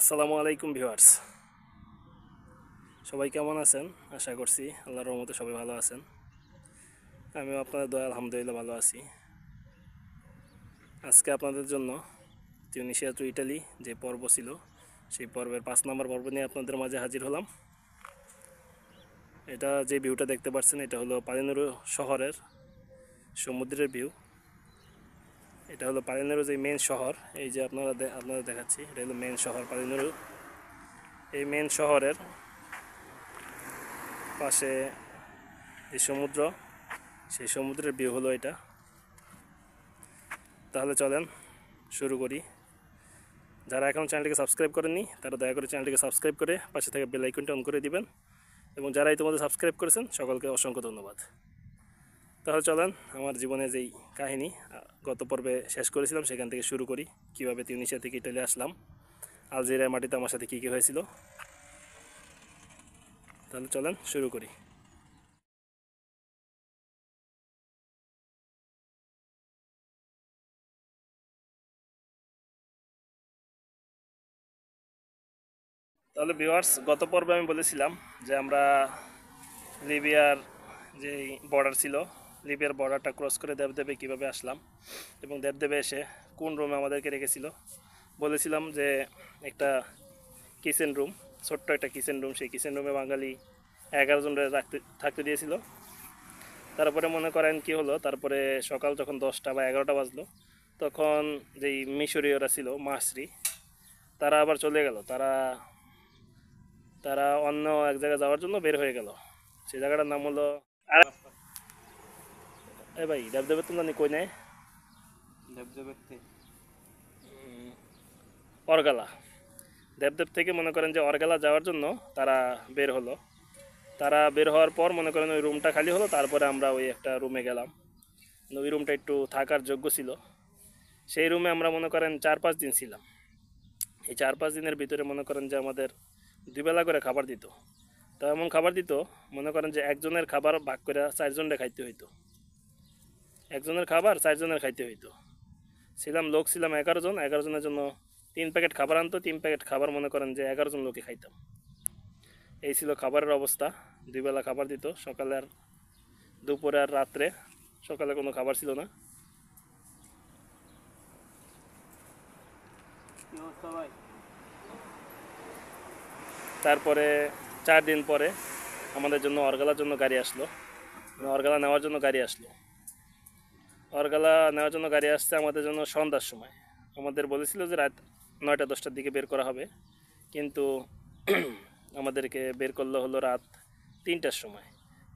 আসসালামু আলাইকুম ভিউয়ার্স, সবাই কেমন আছেন? আশা করছি আল্লাহর রহমতে সবাই ভালো আছেন। আমিও আপনাদের দয়া আলহামদুলিল্লাহ ভালো আছি। আজকে আপনাদের জন্য তিউনিসিয়া টু ইটালি যে পর্ব ছিল সেই পর্বের 5 নম্বর পর্ব নিয়ে আপনাদের মাঝে হাজির হলাম। এটা যে ভিউটা দেখতে পাচ্ছেন এটা হলো পালিনেরো শহরের সমুদ্রের ভিউ। এটা হলো পালিনেরো যে মেন শহর, এই যে আপনাদের দেখাচ্ছি, এটা হলো মেন শহর পালিনেরো। এই মেন শহরের পাশে যে সমুদ্র, সেই সমুদ্রের ভিউ হলো এটা। তাহলে চলেন শুরু করি। যারা এখন চ্যানেলটিকে সাবস্ক্রাইব করেননি তারা দয়া করে চ্যানেলটিকে সাবস্ক্রাইব করে পাশে থেকে বেল আইকনটি অন করে দিবেন, এবং যারা ইতিমধ্যে সাবস্ক্রাইব করেছেন সকলকে অসংখ্য ধন্যবাদ। তাহলে চলেন আমার জীবনে যেই কাহিনী গত পর্বে শেষ করেছিলাম সেখান থেকে শুরু করি। কীভাবে তিউনিসিয়া থেকে ইটালি আসলাম, আলজেরিয়ার মাটিতে আমার সাথে কী কী হয়েছিল। তাহলে চলেন শুরু করি। তাহলে ভিউয়ার্স, গত পর্বে আমি বলেছিলাম যে আমরা লিবিয়ার যে বর্ডার ছিল, লিবিয়ার বর্ডারটা ক্রস করে দেবদেবে কীভাবে আসলাম, এবং দেবদেবে এসে কোন রুমে আমাদেরকে রেখেছিল। বলেছিলাম যে একটা কিচেন রুম, ছোট্ট একটা কিচেন রুম, সেই কিচেন রুমে বাঙালি 11 জন থাকতে দিয়েছিল। তারপরে মনে করেন কি হলো, তারপরে সকাল যখন 10টা বা 11টা বাজলো, তখন যেই মিশরীয়রা ছিল মাসরি, তারা আবার চলে গেল। তারা তারা অন্য এক জায়গায় যাওয়ার জন্য বের হয়ে গেল। সেই জায়গাটার নাম হলো এ ভাই দেবদেবের তো জানি কই নেই, অরগালা। দেবদেব থেকে মনে করেন যে অরগালা যাওয়ার জন্য তারা বের হলো। তারা বের হওয়ার পর মনে করেন ওই রুমটা খালি হলো। তারপরে আমরা ওই একটা রুমে গেলাম, ওই রুমটা একটু থাকার যোগ্য ছিল। সেই রুমে আমরা মনে করেন 4-5 দিন ছিলাম। এই 4-5 দিনের ভিতরে মনে করেন যে আমাদের 2 বেলা করে খাবার দিত। তো এমন খাবার দিত মনে করেন যে একজনের খাবার ভাগ করে 4 জনের খাইতে হইতো। একজনের খাবার 4 জনের খাইতে হইতো। লোক ছিলাম 11 জন। 11 জনের জন্য 3 প্যাকেট খাবার আনতো। 3 প্যাকেট খাবার মনে করেন যে 11 জন লোকে খাইতাম। এই ছিল খাবারের অবস্থা। 2 বেলা খাবার দিত, সকালে আর দুপুরে আর রাত্রে। সকালে কোনো খাবার ছিল না। তারপরে 4 দিন পরে আমাদের জন্য অরগালার জন্য গাড়ি আসলো, অরগালা নেওয়ার জন্য গাড়ি আসলো। অরগালা নেওয়ার জন্য গাড়ি আসছে আমাদের জন্য সন্ধ্যার সময়। আমাদের বলেছিল যে রাত 9টা-10টার দিকে বের করা হবে, কিন্তু আমাদেরকে বের করলো হলো রাত 3টার সময়।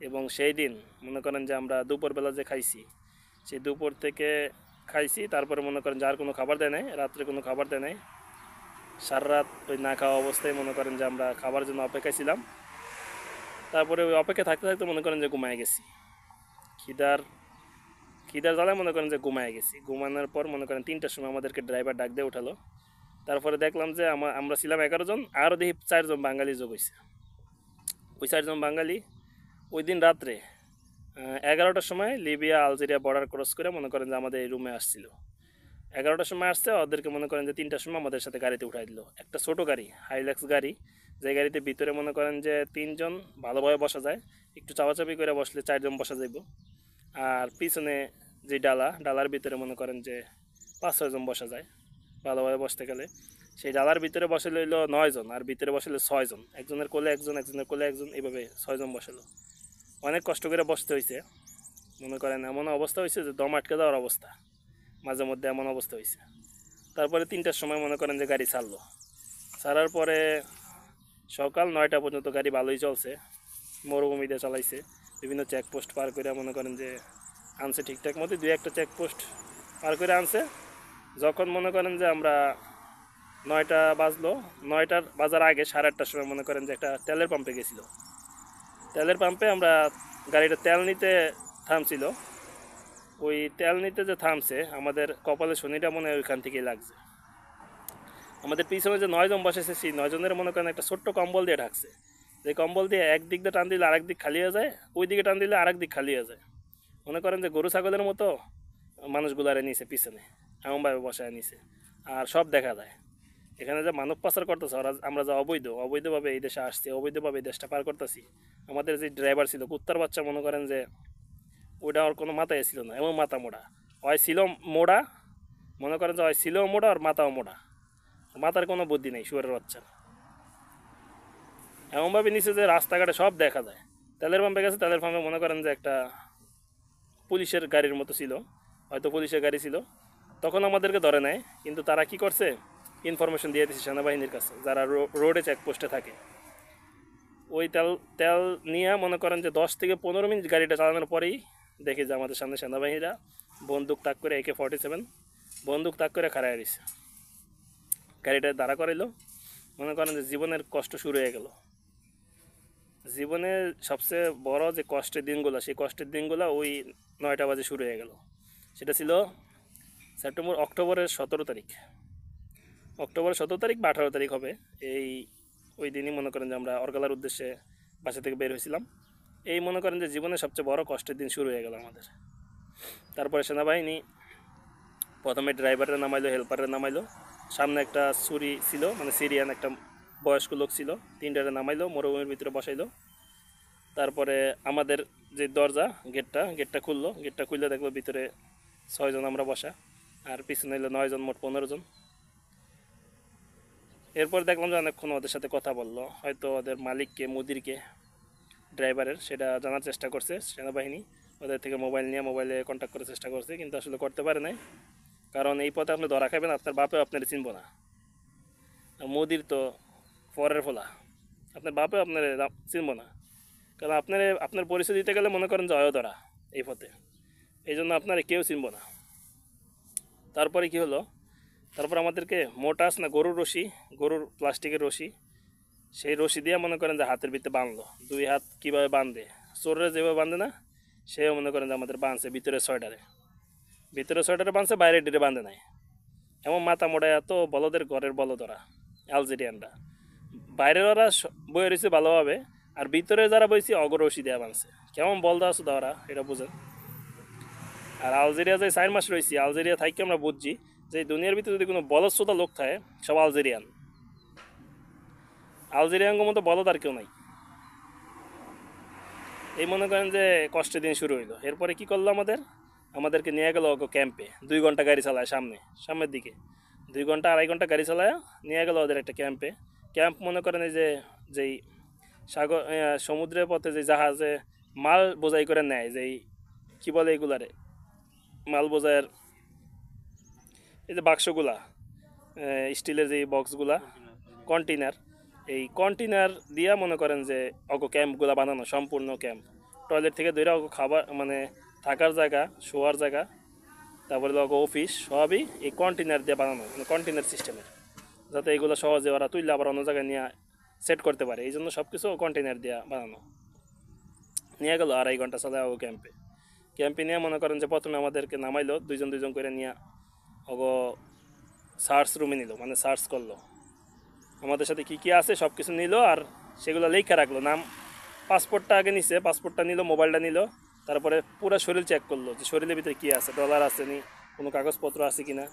এবং সেই দিন মনে করেন যে আমরা দুপুরবেলা যে খাইছি, সেই দুপুর থেকে খাইছি। তারপরে মনে করেন যে আর কোনো খাবার দেয় নাই, রাত্রে কোনো খাবার দেয় নাই। সারা রাত ওই না খাওয়া অবস্থায় মনে করেন যে আমরা খাবার জন্য অপেক্ষায় ছিলাম। তারপরে ওই অপেক্ষা থাকতে থাকতে মনে করেন যে ঘুমায় গেছি। খিদার জ্বালায় মনে করেন যে ঘুমায় গেছি। ঘুমানোর পর মনে করেন 3টার সময় আমাদেরকে ড্রাইভার ডাক দিয়ে উঠালো। তারপরে দেখলাম যে আমরা ছিলাম 11 জন, আরও দেখি 4 জন বাঙালি যোগ হয়েছে। ওই 4 জন বাঙালি ওই দিন রাত্রে 11টার সময় লিবিয়া আলজেরিয়া বর্ডার ক্রস করে মনে করেন যে আমাদের এই রুমে আসছিল। 11টার সময় আসছে, ওদেরকে মনে করেন যে 3টার সময় আমাদের সাথে গাড়িতে উঠাই দিল। একটা ছোট গাড়ি, হাইল্যাক্স গাড়ি, যে গাড়িতে ভিতরে মনে করেন যে 3 জন ভালোভাবে বসা যায়। একটু চাপাচাপি করে বসলে 4 জন বসা যাইব। আর পিছনে যে ডালার ভিতরে মনে করেন যে 5-6 জন বসা যায় ভালোভাবে বসতে গেলে। সেই ডালার ভিতরে বসে লইল 9 জন, আর ভিতরে বসলে 6 জন। একজনের কোলে একজন, একজনের কোলে একজন, এইভাবে 6 জন বসালো। অনেক কষ্ট করে বসতে হয়েছে। মনে করেন এমন অবস্থা হয়েছে যে দম আটকে যাওয়ার অবস্থা, মাঝে মধ্যে এমন অবস্থা হয়েছে। তারপরে 3টার সময় মনে করেন যে গাড়ি ছাড়লো। ছাড়ার পরে সকাল 9টা পর্যন্ত গাড়ি ভালোই চলছে, মরুভূমিতে চালাইছে। বিভিন্ন চেকপোস্ট পার করে মনে করেন যে আনছে ঠিকঠাক মতো। 2-1টা চেকপোস্ট পার করে আনছে। যখন মনে করেন যে আমরা 9টা বাজলো, 9টার বাজার আগে 8:30টার সময় মনে করেন যে একটা তেলের পাম্পে গেছিল। তেলের পাম্পে আমরা গাড়িটা তেল নিতে থামছিল। ওই তেল নিতে যে থামছে, আমাদের কপালে শনিটা মনে হয় ওইখান থেকেই লাগছে। আমাদের পিছনে যে 9 জন বসেছে, সেই 9 জনের মনে করেন একটা ছোট্ট কম্বল দিয়ে ঢাকছে। যে কম্বল দিয়ে একদিক দিয়ে টান দিলে আরেক দিক খালি হয়ে যায়, ওই দিকে টান দিলে আরেক দিক খালি হয়ে যায়। মনে করেন যে গরু ছাগলের মতো মানুষগুলারে নিছে পিছনে, এমনভাবে বসায় নিছে, আর সব দেখা যায়। এখানে যে মানব পাচার করতেছে ওরা, আমরা যা অবৈধভাবে এই দেশে আসছি, অবৈধভাবে এই দেশটা পার করতেছি, আমাদের যে ড্রাইভার ছিল কুত্তার বাচ্চা, মনে করেন যে ওইটা ওর কোনো মাথায় ছিল না, এমন মাথা মোড়া, হয় ছিল মোড়া, মনে করেন যে হয় ছিল মোড়া আর মাথাও মোড়া, মাথার কোনো বুদ্ধি নেই শুয়ারের বাচ্চা। এমনভাবে নিচে যে রাস্তাঘাটে সব দেখা যায়। তেলের পাম্পে গেছে, তেলের পাম্পে মনে করেন যে একটা পুলিশের গাড়ির মতো ছিল, হয়তো পুলিশের গাড়ি ছিল, তখন আমাদেরকে ধরে নেয়। কিন্তু তারা কি করছে, ইনফরমেশন দিয়ে দিচ্ছে সেনাবাহিনীর কাছে, যারা রোডে চেকপোস্টে থাকে। ওই তেল তেল নিয়ে মনে করেন যে 10 থেকে 15 মিনিট গাড়িটা চালানোর পরেই দেখি যে আমাদের সামনে সেনাবাহিনীরা বন্দুক তাক করে AK-47 বন্দুক তাক করে খাড়ায় দিছে, গাড়িটা দাঁড়া করাইলো। মনে করেন যে জীবনের কষ্ট শুরু হয়ে গেল। জীবনের সবচেয়ে বড় যে কষ্টের দিনগুলো, সেই কষ্টের দিনগুলো ওই 9টা বাজে শুরু হয়ে গেল। সেটা ছিল অক্টোবরের 17 তারিখ, অক্টোবরের 17 তারিখ বা 18 তারিখ হবে। ওই দিনই মনে করেন যে আমরা অরগালার উদ্দেশ্যে বাসা থেকে বের হয়েছিলাম। এই মনে করেন যে জীবনের সবচেয়ে বড় কষ্টের দিন শুরু হয়ে গেল আমাদের। তারপরে সেনাবাহিনী প্রথমে ড্রাইভারের নামাইলো, হেল্পারের নামাইলো, সামনে একটা ছুরি ছিল, মানে সিরিয়ান একটা বয়স্ক লোক ছিল, 3টারে নামাইলো, মরুভূমির ভিতরে বসাইলো। তারপরে আমাদের যে দরজা গেটটা খুললো, গেটটা খুললে দেখলো ভিতরে 6 জন আমরা বসা, আর পিছনে এলো 9 জন, মোট 15 জন। এরপর দেখলাম যে অনেকক্ষণ ওদের সাথে কথা বললো, হয়তো ওদের মালিককে, মুদিরকে, ড্রাইভারের, সেটা জানার চেষ্টা করছে সেনাবাহিনী। ওদের থেকে মোবাইল নিয়ে মোবাইলে কন্ট্যাক্ট করার চেষ্টা করছে, কিন্তু আসলে করতে পারে নাই। কারণ এই পথে আপনি ধরা খাবেন, আপনার বাপেও আপনার চিনব না। আর মুদির তো পরের ফোলা, আপনার বাপেও আপনার চিনব না। কারণ আপনার পরিচয় দিতে গেলে মনে করেন যে অয়োধরা এই পথে, এই জন্য আপনার কেউ চিনব না। তারপরে কি হলো, তারপর আমাদেরকে মোটাস না গরুর প্লাস্টিকের রশি, সেই রশি দিয়ে মনে করেন যে হাতের ভিতরে বাঁধলো। 2 হাত কীভাবে বাঁধে, চোরের যেভাবে বাঁধে না, সেও মনে করেন যে আমাদের বাঁধছে ভিতরে 6টারে বাঁধছে, বাইরের ডিরে বাঁধে নাই। এমন মাথা মোড়ায় এত বলদের ঘরের বলদরা আলজেরিয়ানরা, বাইরের ওরা বয়ে রয়েছে ভালোভাবে, আর ভিতরে যারা বইছে অগরসি দেওয়া বানছে। কেমন বল দেওয়া আছে ওরা, এটা বুঝেন। আর আলজেরিয়া যে 4 মাস রয়েছি, আলজেরিয়া থাকি আমরা বুঝছি যে দুনিয়ার ভিতরে যদি কোনো বলদশ্রোতা লোক থাকে, সব আলজেরিয়ানগো মতো বলদ আর কেউ নাই। এই মনে করেন যে কষ্টের দিন শুরু হইলো। এরপরে কি করলো, আমাদেরকে নিয়ে গেল ক্যাম্পে। 2 ঘন্টা গাড়ি চালায় সামনের দিকে, 2 ঘন্টা 2.5 ঘন্টা গাড়ি চালায় নিয়ে গেল ওদের একটা ক্যাম্প মনে করেন এই যেই সমুদ্রের পথে যে জাহাজে মাল বোঝাই করে নেয়, যেই কি বলে এগুলারে, মাল বোঝাইয়ের এই যে বাক্সগুলা, স্টিলের যে বক্সগুলা, কন্টেনার, এই কন্টেনার দিয়া মনে করেন যে ক্যাম্পগুলা বানানো, সম্পূর্ণ ক্যাম্প। টয়লেট থেকে ধরে খাবার, মানে থাকার জায়গা, শোয়ার জায়গা, তারপরে অফিস, সবই এই কন্টেনার দিয়ে বানানো, মানে কন্টেনার সিস্টেমের, যাতে এগুলো সহজে ওরা তুললে আবার অন্য জায়গায় নিয়ে সেট করতে পারে। এই জন্য সব কিছু কন্টেনার দিয়ে বানানো। নিয়ে গেল 2.5 ঘন্টা চালায় ক্যাম্পে নিয়ে মনে করেন যে প্রথমে আমাদেরকে নামাইলো, 2 জন করে নিয়ে সার্চ রুমে নিল, মানে সার্চ করলো আমাদের সাথে কি আছে সব কিছু নিল, আর সেগুলো লেখা রাখলো নাম। পাসপোর্টটা আগে নিছে, পাসপোর্টটা নিল, মোবাইলটা নিল, তারপরে পুরো শরীর চেক করলো যে শরীরের ভিতরে কী আছে, ডলার আছে নি, কোনো কাগজপত্র আছে কি না,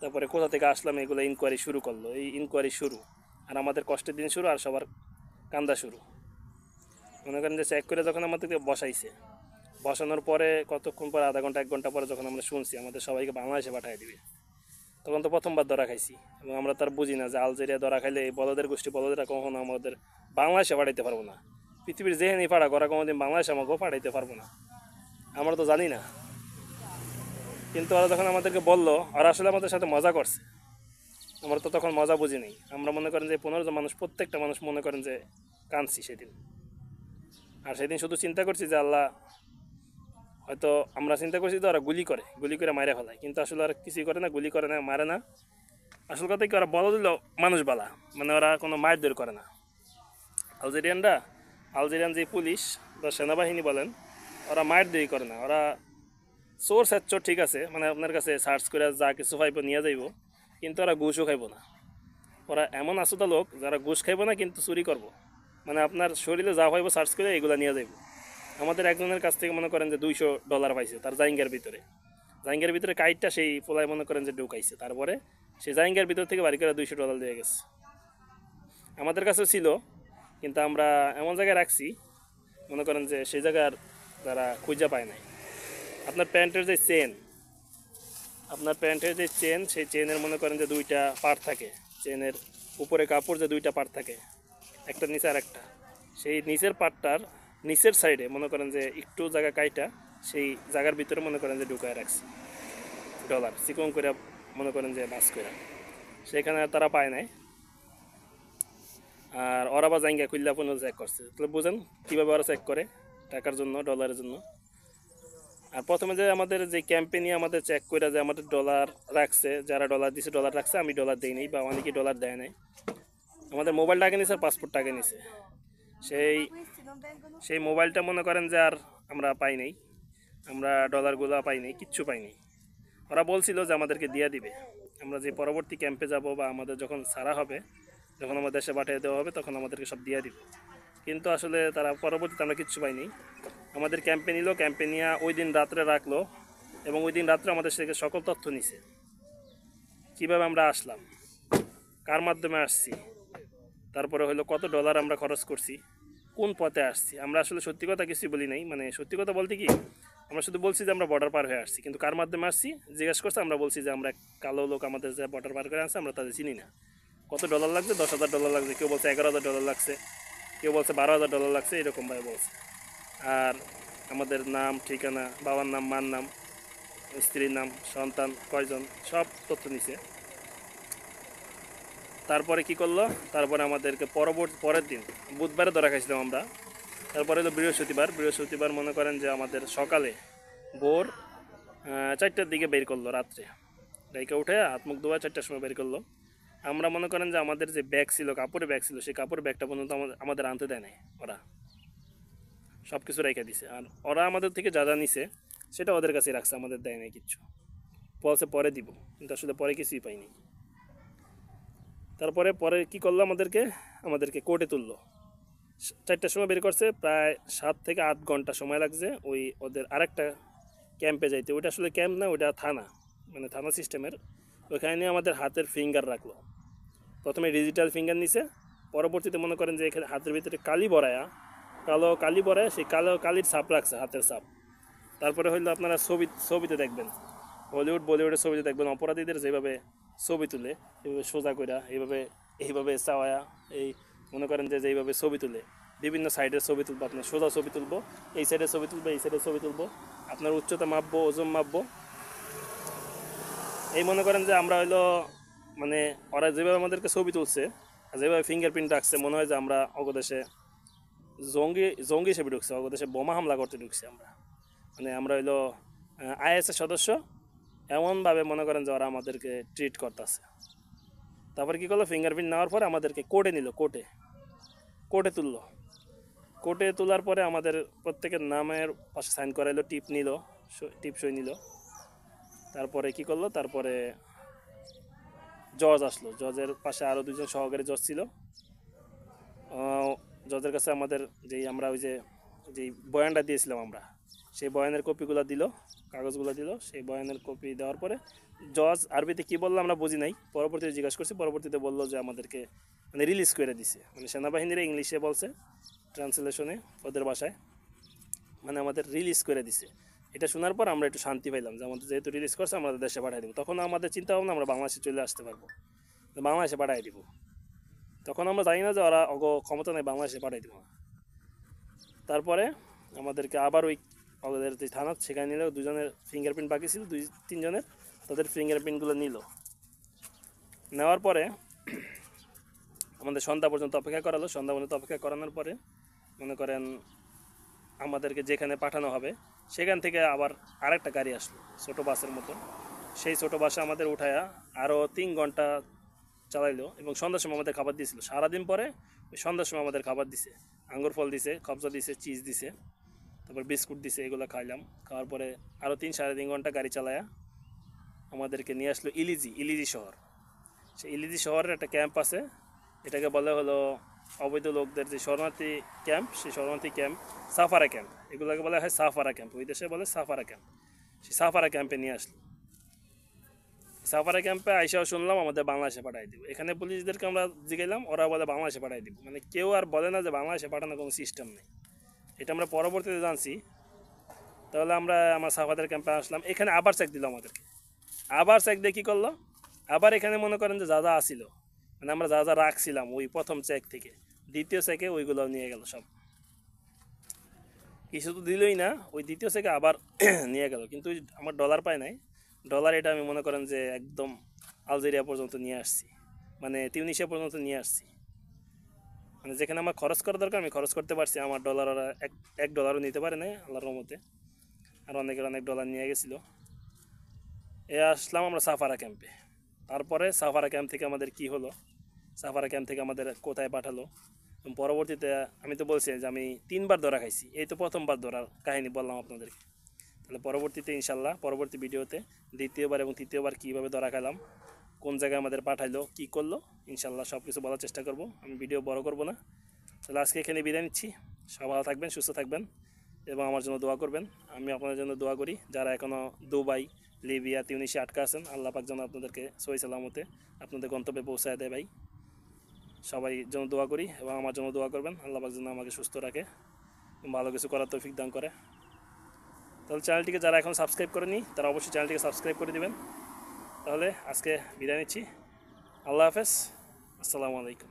তারপরে কোথা থেকে আসলাম, এগুলো ইনকোয়ারি শুরু করলো। এই ইনকোয়ারি শুরু, আর আমাদের কষ্টের দিন শুরু, আর সবার কান্দা শুরু। মনে করেন যে চেক করে যখন আমাদেরকে বসানোর পরে কতক্ষণ পরে, আধা ঘন্টা 1 ঘন্টা পরে যখন আমরা শুনছি আমাদের সবাইকে বাংলাদেশে পাঠিয়ে দিবে, তখন তো প্রথমবার ধরা খাইছি। এবং আমরা তার বুঝি না যে আলজেরিয়া ধরা খাইলে এই বলদেরা কখনো আমাদের বাংলাদেশে পাঠাইতে পারবো না। পৃথিবীর যেখানেই পাঠা করা কোনোদিন বাংলাদেশে আমাকেও পাঠাইতে পারবো না, আমরা তো জানি না। কিন্তু ওরা যখন আমাদেরকে বললো, ওরা আসলে আমাদের সাথে মজা করছে, আমরা তো তখন মজা বুঝি নেই। আমরা মনে করেন যে 15 জন মানুষ, প্রত্যেকটা মানুষ মনে করেন যে কাঁদছি সেদিন। আর সেদিন শুধু চিন্তা করছি যে আল্লাহ, হয়তো আমরা চিন্তা করছি তো ওরা গুলি করে মারে ফেলায়, কিন্তু আসলে ওরা কিছুই করে না, গুলি করে না, মারে না। আসল কথা কি, ওরা বল দিল মানুষ বালা, মানে ওরা কোনো মারধর করে না। আলজেরিয়ান যে পুলিশ বা সেনাবাহিনী বলেন, ওরা মারধরই করে না। ওরা চোর স্যাচ্চোর ঠিক আছে, মানে আপনার কাছে সার্চ করে যা কিছু পাইব নিয়ে যাইব, কিন্তু ওরা ঘুষও খাইব না। ওরা এমন আসুদা লোক যারা ঘুষ খাইব না, কিন্তু চুরি করব, মানে আপনার শরীরে যা পাইব সার্চ করে এগুলো নিয়ে যাইব। আমাদের একজনের কাছ থেকে মনে করেন যে $200 পাইছে তার জাইঙ্গার ভিতরে কাইটটা সেই পোলায় মনে করেন যে ঢুকাইছে। তারপরে সে জায়গার ভিতর থেকে বাড়ি করে $200 দিয়ে গেছে। আমাদের কাছেও ছিল, কিন্তু আমরা এমন জায়গায় রাখছি মনে করেন যে সেই জায়গার তারা খুঁজে পায় নাই। আপনার প্যান্টের যে চেন, সেই চেনের মনে করেন যে 2টা পার্ট থাকে। চেনের উপরে কাপড় যে 2টা পার্ট থাকে, একটা নিচে আর একটা, সেই নিচের পার্টটার নিচের সাইডে মনে করেন যে একটু জায়গা কাইটা সেই জায়গার ভিতরে মনে করেন যে ঢুকায় রাখছে ডলার, চিকন করে মনে করেন যে বাস করে, সেখানে তারা পায় নাই। আর ওরা বা জায়গা খুললা পণ্য চেক করছে। তাহলে বুঝেন কীভাবে ওরা চেক করে টাকার জন্য, ডলারের জন্য। আর প্রথমে যে আমাদের যে ক্যাম্পে নিয়ে আমাদের চেক করে যে আমাদের ডলার রাখছে, যারা ডলার দিছে ডলার রাখছে, আমি ডলার দিই নাই বা অনেকেই ডলার দেয় নাই। আমাদের মোবাইলটা আগে নিছে আর পাসপোর্টটা আগে নিছে। সেই মোবাইলটা মনে করেন যে আর আমরা পাই নাই, আমরা ডলারগুলো পাই নাই, কিচ্ছু পাই নাই। ওরা বলছিল যে আমাদেরকে দিয়ে দিবে, আমরা যে পরবর্তী ক্যাম্পে যাব বা আমাদের যখন ছাড়া হবে, যখন আমাদের দেশে পাঠিয়ে দেওয়া হবে, তখন আমাদেরকে সব দিয়ে দিবে। কিন্তু আসলে তারা পরবর্তীতে আমরা কিচ্ছু পাইনি। আমাদের ক্যাম্পে নিল, ক্যাম্পে নিয়ে ওই দিন রাত্রে রাখলো এবং ওই দিন রাত্রে আমাদের থেকে সকল তথ্য নিছে। কীভাবে আমরা আসলাম, কার মাধ্যমে আসছি, তারপরে হলো কত ডলার আমরা খরচ করছি, কোন পথে আসছি। আমরা আসলে সত্যি কথা কিছুই বলি নাই, মানে সত্যি কথা বলতে কি আমরা শুধু বলছি যে আমরা বর্ডার পার হয়ে আসছি, কিন্তু কার মাধ্যমে আসছি জিজ্ঞাসা করছে, আমরা বলছি যে আমরা কালো লোক আমাদের যে বর্ডার পার করে আসছে আমরা তাদের চিনি না। কত ডলার লাগছে, $10,000 লাগছে, কেউ বলছে $11,000 লাগছে, কেউ বলছে $12,000 লাগছে, এরকমভাবে বলছে। আর আমাদের নাম, ঠিকানা, বাবার নাম, মার নাম, স্ত্রীর নাম, সন্তান কয়জন, সব তথ্য নিছে। তারপরে কি করলো, তারপরে আমাদেরকে পরের দিন বুধবারে ধরা খাইছিলাম আমরা। তারপরে হলো বৃহস্পতিবার মনে করেন যে আমাদের সকালে ভোর 4টার দিকে বের করলো, রাত্রে ডাইকে উঠে হাত মুখ ধোয়া 4টার সময় বের করলো। আমরা মনে করেন যে আমাদের যে ব্যাগ ছিল, কাপড়ের ব্যাগ ছিল, সেই কাপড়ের ব্যাগটা পর্যন্ত আমাদের আনতে দেয় নাই। ওরা সব কিছু রেখে দিছে, আর ওরা আমাদের থেকে যা যা নিছে সেটা ওদের কাছে রাখছে, আমাদের দেয় নাই কিচ্ছু। বলছে পরে দিব, কিন্তু আসলে পরে কিছুই পাইনি। পরে কি করলো, আমাদেরকে কোর্টে তুললো। 4টার সময় বের করছে, প্রায় 7 থেকে 8 ঘন্টা সময় লাগছে ওই ওদের আরেকটা ক্যাম্পে যাইতে। ওইটা আসলে ক্যাম্প না, ওইটা থানা, মানে থানা সিস্টেমের। ওইখানে নিয়ে আমাদের হাতের ফিঙ্গার রাখলো। প্রথমে ডিজিটাল ফিঙ্গার নিছে, পরবর্তীতে মনে করেন যে এখানে হাতের ভিতরে কালো কালি বরায়া সেই কালির ছাপ রাখছে, হাতের ছাপ। তারপরে হইলো আপনারা ছবিতে দেখবেন, বলিউডের ছবিতে দেখবেন অপরাধীদের যেভাবে ছবি তুলে, এইভাবে সোজা কইরা, এইভাবে চাওয়া, এই মনে করেন যে যেইভাবে ছবি তুলে, বিভিন্ন সাইডের ছবি তুলবো, আপনার সোজা ছবি তুলবো, এই সাইডের ছবি তুলবো, এই সাইডের ছবি তুলবো, আপনার উচ্চতা মাপবো, ওজন মাপবো। এই মনে করেন যে আমরা হইলো মানে ওরা যেভাবে আমাদেরকে ছবি তুলছে, যেভাবে ফিঙ্গারপ্রিন্ট রাখছে, মনে হয় যে আমরা অগদেশে জঙ্গি হিসেবে ঢুকছে, অগদেশে বোমা হামলা করতে ঢুকছি আমরা। মানে আমরা হইলো আইএসের সদস্য, এমনভাবে মনে করেন যে ওরা আমাদেরকে ট্রিট করতেছে। তারপর কি করলো, ফিঙ্গারপ্রিন্ট নেওয়ার পরে আমাদেরকে কোর্টে তুললো। কোর্টে তোলার পরে আমাদের প্রত্যেকের নামের পাশে সাইন করাইলো, টিপ সই নিল। তারপরে কি করলো, তারপরে জজ আসলো, জজের পাশে আরও 2জন সহকারী জজ ছিল। জজের কাছে আমাদের আমরা যেই বয়ানটা দিয়েছিলাম আমরা, সেই বয়ানের কপিগুলো দিল, কাগজগুলো দিল। সেই বয়ানের কপি দেওয়ার পরে জজ আরবিতে কী বললো আমরা বুঝি নাই, পরবর্তীতে জিজ্ঞাসা করছি, পরবর্তীতে বললো যে আমাদেরকে মানে রিলিজ করে দিছে, মানে সেনাবাহিনীরা ইংলিশে বলছে, ট্রান্সলেশনে ওদের ভাষায়, মানে আমাদের রিলিজ করে দিছে। এটা শোনার পর আমরা একটু শান্তি পাইলাম যে আমাদের যেহেতু রিলিজ করছে আমাদের দেশে পাঠিয়ে দিব। তখন আমাদের চিন্তা ভাবনা আমরা বাংলাদেশে চলে আসতে পারবো, বাংলাদেশে পাঠিয়ে দিব। তখন আমরা জানি না যে ওরা ক্ষমতা নেই বাংলাদেশে পাঠিয়ে দিব। তারপরে আমাদেরকে আবার ওদের যে থানা সেখানে নিল, 2জনের ফিঙ্গারপ্রিন্ট বাকি ছিল, 2-3 জনের, তাদের ফিঙ্গারপ্রিন্টগুলো নেওয়ার পরে আমাদের সন্ধ্যা পর্যন্ত অপেক্ষা করালো। সন্ধ্যা পর্যন্ত অপেক্ষা করানোর পরে মনে করেন আমাদেরকে যেখানে পাঠানো হবে সেখান থেকে আবার আরেকটা গাড়ি আসলো, ছোটো বাসের মতো। সেই ছোটো বাসে আমাদের উঠায়া আরও 3 ঘন্টা চালাইলো এবং সন্ধ্যার সময় আমাদের খাবার দিয়েছিল। সারাদিন পরে ওই সন্ধ্যার সময় আমাদের খাবার দিছে, আঙ্গুর ফল দিছে, কবজা দিছে, চিজ দিছে, তারপর বিস্কুট দিছে, এগুলো খাইলাম। খাওয়ার পরে আরও 3-3.5 ঘন্টা গাড়ি চালায়া আমাদেরকে নিয়ে আসলো ইলিজি শহর। সেই ইলিজি শহরের একটা ক্যাম্প আছে, এটাকে বলে হলো অবৈধ লোকদের যে শরণার্থী ক্যাম্প, সেই শরণার্থী ক্যাম্প, সাফারা ক্যাম্প, এগুলোকে বলা হয় সাফারা ক্যাম্প, ওই দেশে বলে সাফারা ক্যাম্প। সেই সাফারা ক্যাম্পে নিয়ে আসলো। সাফারি ক্যাম্পে আইসাও শুনলাম আমাদের বাংলাদেশে পাঠাই দিব। এখানে পুলিশদেরকে আমরা জিগাইলাম, ওরা বলে বাংলাদেশে পাঠাই দিব। মানে কেউ আর বলে না যে বাংলাদেশে পাঠানোর কোনো সিস্টেম নেই। এটা আমরা পরবর্তীতে জানছি। তাহলে আমরা আমার সাফাদের ক্যাম্পে আসলাম, এখানে আবার চেক দিল আমাদেরকে। আবার চেক দিয়ে কী করলো, আবার এখানে মনে করেন যে যা যা আসিল, মানে আমরা যা যা রাখছিলাম ওই প্রথম চেক থেকে দ্বিতীয় চেকে ওইগুলো নিয়ে গেল সব। কিছু তো দিলই না, ওই দ্বিতীয় চেকে আবার নিয়ে গেল। কিন্তু আমার ডলার পায় নাই। ডলার এটা আমি মনে করেন যে একদম আলজেরিয়া পর্যন্ত নিয়ে আসছি, মানে তিউনিসিয়া পর্যন্ত নিয়ে আসছি। মানে যেখানে আমার খরচ করা দরকার আমি খরচ করতে পারছি। আমার ডলার ওরা এক ডলারও নিতে পারে না আল্লাহর রহমতে। আর অনেকের অনেক ডলার নিয়ে গেছিলো। আসলাম আমরা সাফারা ক্যাম্পে। তারপরে সাফারা ক্যাম্প থেকে আমাদের কি হলো, সাফারা ক্যাম্প থেকে আমাদের কোথায় পাঠালো, পরবর্তীতে আমি তো বলছি যে আমি 3বার ধরা খাইছি। এই তো প্রথমবার ধরার কাহিনী বললাম আপনাদেরকে। তাহলে পরবর্তীতে ইনশাল্লাহ পরবর্তী ভিডিওতে দ্বিতীয়বার এবং তৃতীয়বার কীভাবে ধরা খেলাম, কোন জায়গায় আমাদের পাঠাইলো, কী করলো, ইনশাল্লাহ সব কিছু বলার চেষ্টা করব। আমি ভিডিও বড় করব না। তাহলে আজকে এখানে বিদায় নিচ্ছি। সব ভালো থাকবেন, সুস্থ থাকবেন এবং আমার জন্য দোয়া করবেন। আমি আপনাদের জন্য দোয়া করি। যারা এখনও দুবাই, লিবিয়া, তিউনিসিয়া আটকা আছেন, আল্লাহ পাক যেন আপনাদেরকে সহি সালামতে আপনাদের গন্তব্যে পৌঁছায় দেয় ভাই। সবাই জন্য দোয়া করি এবং আমার জন্য দোয়া করবেন। আল্লাহ পাক যেন আমাকে সুস্থ রাখে, ভালো কিছু করার তৌফিক দান করে। তাহলে চ্যানেলটিকে যারা এখন সাবস্ক্রাইব করেনি তারা অবশ্যই চ্যানেলটিকে সাবস্ক্রাইব করে দিবেন। তাহলে আজকে বিদায় নিচ্ছি। আল্লাহ হাফেজ, আসসালামু আলাইকুম।